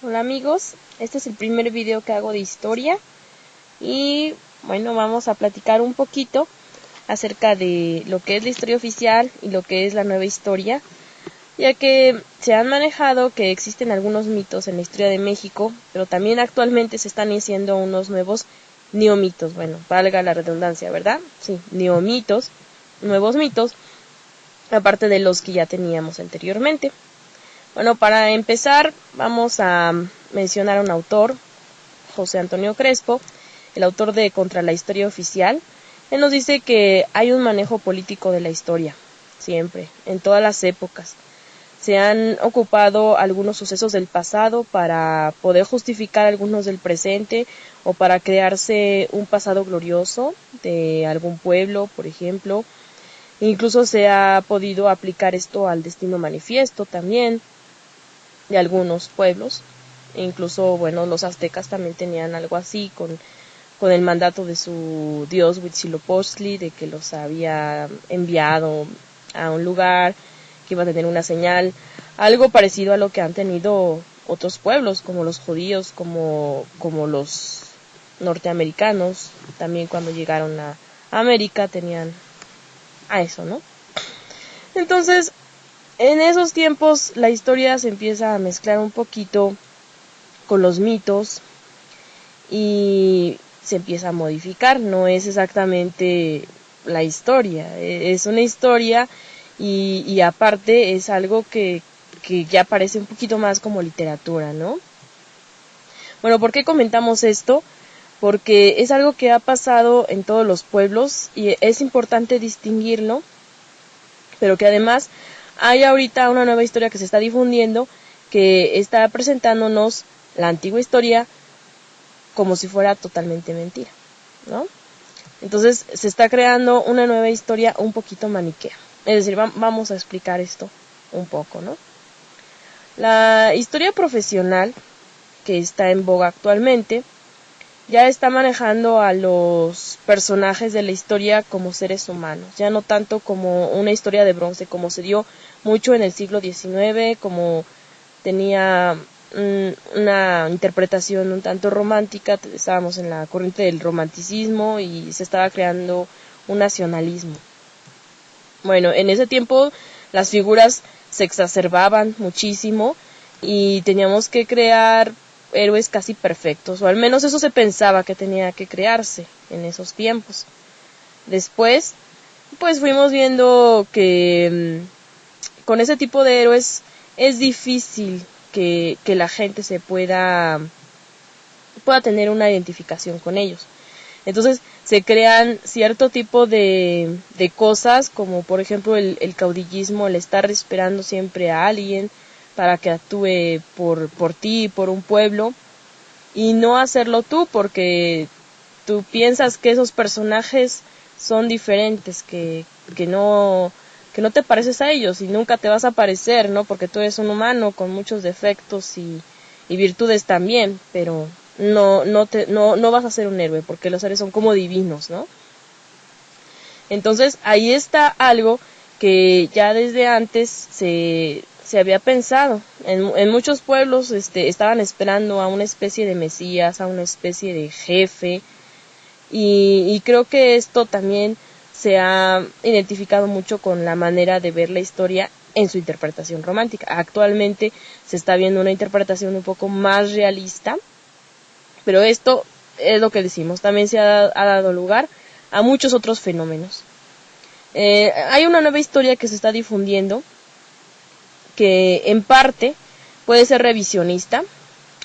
Hola amigos, este es el primer video que hago de historia y bueno, vamos a platicar un poquito acerca de lo que es la historia oficial y lo que es la nueva historia, ya que se han manejado que existen algunos mitos en la historia de México, pero también actualmente se están haciendo unos nuevos neomitos, bueno, valga la redundancia, ¿verdad? Sí, neomitos, nuevos mitos, aparte de los que ya teníamos anteriormente. Bueno, para empezar vamos a mencionar a un autor, José Antonio Crespo, el autor de Contra la Historia Oficial. Él nos dice que hay un manejo político de la historia, siempre, en todas las épocas. Se han ocupado algunos sucesos del pasado para poder justificar algunos del presente o para crearse un pasado glorioso de algún pueblo, por ejemplo. Incluso se ha podido aplicar esto al destino manifiesto también de algunos pueblos. Incluso, bueno, los aztecas también tenían algo así con el mandato de su dios Huitzilopochtli, de que los había enviado a un lugar que iba a tener una señal, algo parecido a lo que han tenido otros pueblos, como los judíos, como los norteamericanos, también cuando llegaron a América tenían a eso, ¿no? Entonces, en esos tiempos la historia se empieza a mezclar un poquito con los mitos y se empieza a modificar. No es exactamente la historia, es una historia y aparte es algo que ya parece un poquito más como literatura, ¿no? Bueno, ¿por qué comentamos esto? Porque es algo que ha pasado en todos los pueblos y es importante distinguirlo, pero que además hay ahorita una nueva historia que se está difundiendo que está presentándonos la antigua historia como si fuera totalmente mentira, ¿no? Entonces se está creando una nueva historia un poquito maniquea. Es decir, vamos a explicar esto un poco, ¿no? La historia profesional que está en boga actualmente ya está manejando a los personajes de la historia como seres humanos, ya no tanto como una historia de bronce, como se dio mucho en el siglo XIX, como tenía una interpretación un tanto romántica. Estábamos en la corriente del romanticismo y se estaba creando un nacionalismo. Bueno, en ese tiempo las figuras se exacerbaban muchísimo y teníamos que crear héroes casi perfectos, o al menos eso se pensaba que tenía que crearse en esos tiempos. Después, pues fuimos viendo que con ese tipo de héroes es difícil que la gente se pueda tener una identificación con ellos. Entonces se crean cierto tipo de cosas, como por ejemplo el caudillismo, el estar esperando siempre a alguien para que actúe por ti, por un pueblo, y no hacerlo tú, porque tú piensas que esos personajes son diferentes, que no te pareces a ellos y nunca te vas a parecer, ¿no? Porque tú eres un humano con muchos defectos y virtudes también, pero no vas a ser un héroe, porque los héroes son como divinos, ¿no? Entonces ahí está algo que ya desde antes se había pensado. En muchos pueblos estaban esperando a una especie de mesías, a una especie de jefe, y creo que esto también se ha identificado mucho con la manera de ver la historia en su interpretación romántica. Actualmente se está viendo una interpretación un poco más realista, pero esto es lo que decimos, también se ha dado lugar a muchos otros fenómenos. Hay una nueva historia que se está difundiendo que en parte puede ser revisionista.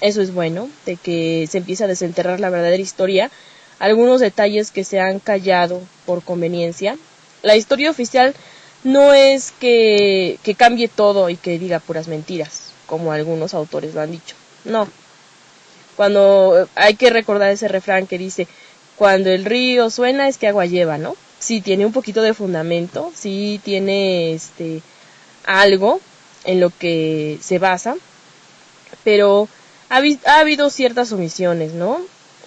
Eso es bueno, de que se empieza a desenterrar la verdadera historia, algunos detalles que se han callado por conveniencia. La historia oficial no es que cambie todo y que diga puras mentiras, como algunos autores lo han dicho. No. Cuando hay que recordar ese refrán que dice, cuando el río suena es que agua lleva, ¿no? Sí tiene un poquito de fundamento, sí tiene algo en lo que se basa, pero ha habido ciertas omisiones, ¿no?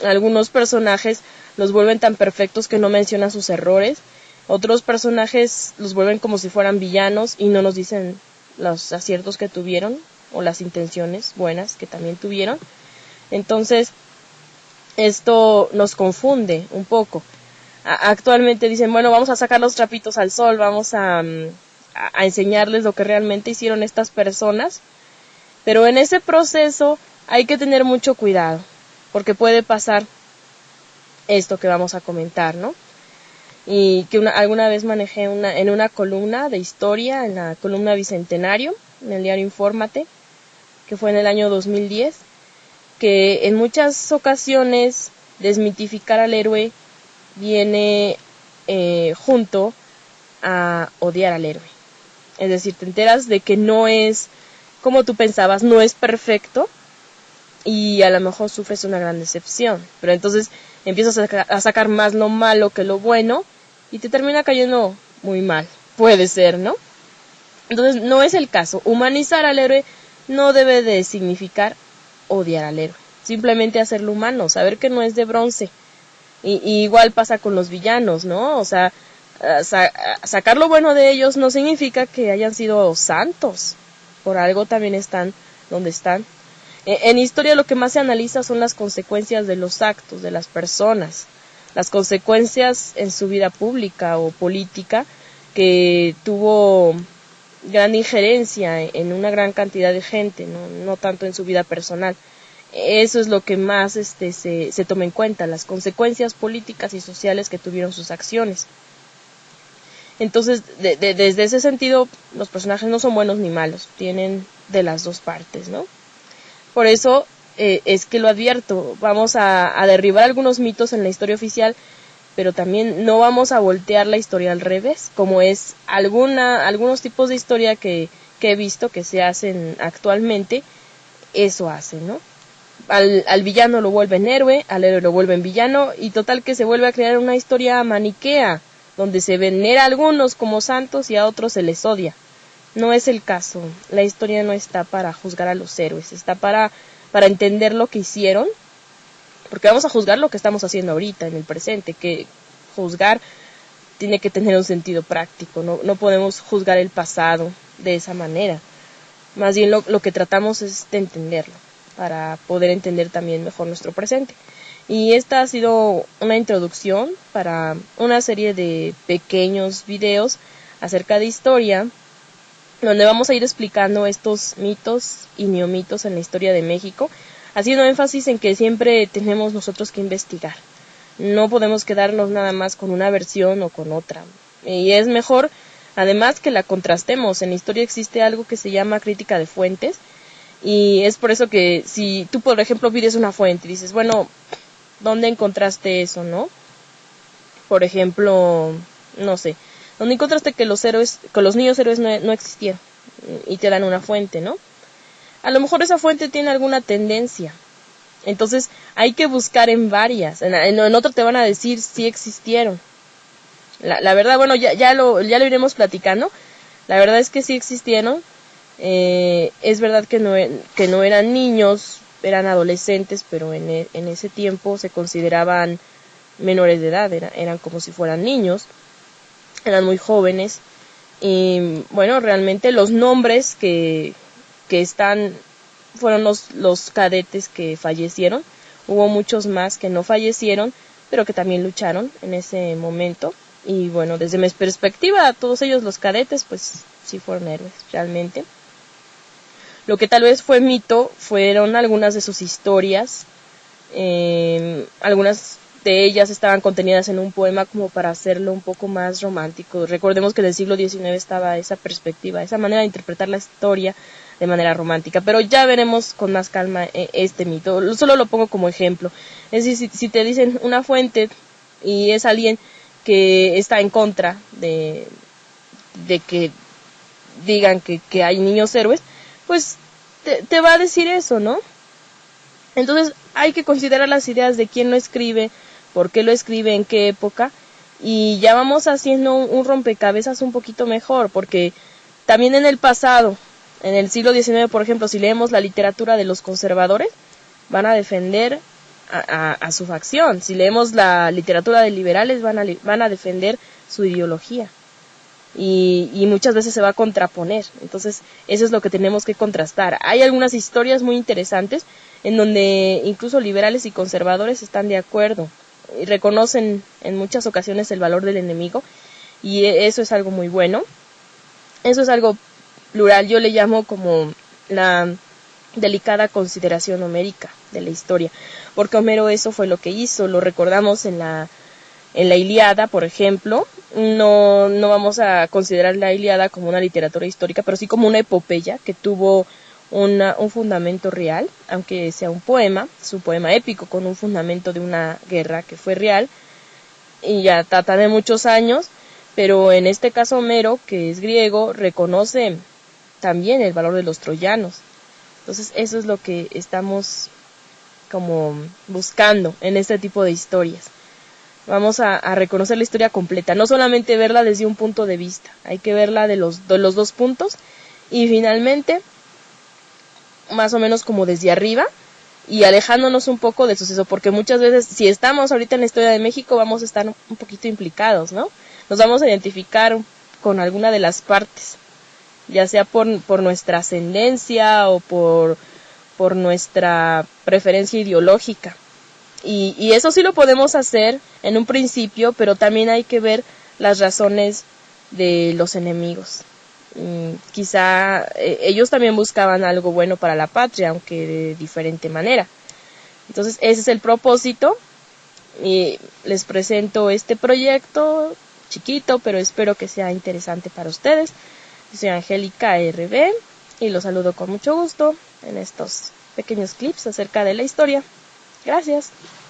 Algunos personajes los vuelven tan perfectos que no mencionan sus errores, otros personajes los vuelven como si fueran villanos y no nos dicen los aciertos que tuvieron. o las intenciones buenas que también tuvieron. Entonces, esto nos confunde un poco. Actualmente dicen, bueno, vamos a sacar los trapitos al sol, vamos a enseñarles lo que realmente hicieron estas personas, pero en ese proceso hay que tener mucho cuidado, porque puede pasar esto que vamos a comentar, ¿no? Y que alguna vez manejé en una columna de historia, en la columna Bicentenario, en el diario Infórmate, que fue en el año 2010, que en muchas ocasiones desmitificar al héroe viene junto a odiar al héroe. Es decir, te enteras de que no es como tú pensabas, no es perfecto, y a lo mejor sufres una gran decepción, pero entonces empiezas a sacar más lo malo que lo bueno y te termina cayendo muy mal, puede ser, ¿no? Entonces no es el caso. Humanizar al héroe no debe de significar odiar al héroe, simplemente hacerlo humano, saber que no es de bronce. Y igual pasa con los villanos, ¿no? O sea, sacar lo bueno de ellos no significa que hayan sido santos, por algo también están donde están. En historia lo que más se analiza son las consecuencias de los actos de las personas, las consecuencias en su vida pública o política, que tuvo gran injerencia en una gran cantidad de gente, no tanto en su vida personal. Eso es lo que más se toma en cuenta, las consecuencias políticas y sociales que tuvieron sus acciones. Entonces, desde ese sentido, los personajes no son buenos ni malos, tienen de las dos partes, ¿no? Por eso es que lo advierto, vamos a derribar algunos mitos en la historia oficial, pero también no vamos a voltear la historia al revés, como es algunos tipos de historia que he visto que se hacen actualmente, eso hacen, ¿no? Al villano lo vuelven héroe, al héroe lo vuelven villano, y total que se vuelve a crear una historia maniquea, donde se venera a algunos como santos y a otros se les odia. No es el caso, la historia no está para juzgar a los héroes, está para entender lo que hicieron, porque vamos a juzgar lo que estamos haciendo ahorita, en el presente, que juzgar tiene que tener un sentido práctico, no podemos juzgar el pasado de esa manera, más bien lo que tratamos es de entenderlo, para poder entender también mejor nuestro presente. Y esta ha sido una introducción para una serie de pequeños videos acerca de historia, donde vamos a ir explicando estos mitos y neomitos en la historia de México, haciendo énfasis en que siempre tenemos nosotros que investigar. No podemos quedarnos nada más con una versión o con otra. Y es mejor, además, que la contrastemos. En la historia existe algo que se llama crítica de fuentes, y es por eso que si tú, por ejemplo, pides una fuente y dices, bueno, ¿dónde encontraste eso, no? Por ejemplo, no sé, ¿dónde encontraste que los niños héroes no existieron? Y te dan una fuente, ¿no? A lo mejor esa fuente tiene alguna tendencia. Entonces hay que buscar en varias. En otro te van a decir si existieron. La verdad, bueno, ya lo iremos platicando. La verdad es que sí existieron. Es verdad que no eran niños, eran adolescentes, pero en ese tiempo se consideraban menores de edad, eran como si fueran niños, eran muy jóvenes. Y bueno, realmente los nombres que están fueron los cadetes que fallecieron. Hubo muchos más que no fallecieron, pero que también lucharon en ese momento. Y bueno, desde mi perspectiva, todos ellos, los cadetes, pues sí fueron héroes, realmente. Lo que tal vez fue mito fueron algunas de sus historias. Algunas de ellas estaban contenidas en un poema como para hacerlo un poco más romántico. Recordemos que en el siglo XIX estaba esa perspectiva, esa manera de interpretar la historia de manera romántica, pero ya veremos con más calma este mito. Solo lo pongo como ejemplo. Es decir, si te dicen una fuente y es alguien que está en contra de que digan que hay niños héroes, pues te va a decir eso, ¿no? Entonces hay que considerar las ideas de quién lo escribe, por qué lo escribe, en qué época, y ya vamos haciendo un rompecabezas un poquito mejor, porque también en el pasado, en el siglo XIX, por ejemplo, si leemos la literatura de los conservadores, van a defender a su facción. Si leemos la literatura de liberales, van a defender su ideología. y muchas veces se va a contraponer. Entonces eso es lo que tenemos que contrastar. Hay algunas historias muy interesantes en donde incluso liberales y conservadores están de acuerdo y reconocen en muchas ocasiones el valor del enemigo, y eso es algo muy bueno. Eso es algo plural, yo le llamo como la delicada consideración homérica de la historia, porque Homero eso fue lo que hizo, lo recordamos en la Ilíada, por ejemplo. No vamos a considerar la Ilíada como una literatura histórica, pero sí como una epopeya que tuvo un fundamento real, aunque sea un poema, es un poema épico con un fundamento de una guerra que fue real y ya data de muchos años, pero en este caso Homero, que es griego, reconoce también el valor de los troyanos. Entonces eso es lo que estamos como buscando en este tipo de historias. Vamos a reconocer la historia completa, no solamente verla desde un punto de vista, hay que verla de los dos puntos, y finalmente más o menos como desde arriba y alejándonos un poco del suceso, porque muchas veces si estamos ahorita en la historia de México vamos a estar un poquito implicados, ¿no? Nos vamos a identificar con alguna de las partes, ya sea por nuestra ascendencia o por nuestra preferencia ideológica. Y eso sí lo podemos hacer en un principio, pero también hay que ver las razones de los enemigos. Quizá ellos también buscaban algo bueno para la patria, aunque de diferente manera. Entonces ese es el propósito, y les presento este proyecto chiquito, pero espero que sea interesante para ustedes. Yo soy Angélica RB y los saludo con mucho gusto en estos pequeños clips acerca de la historia. Gracias.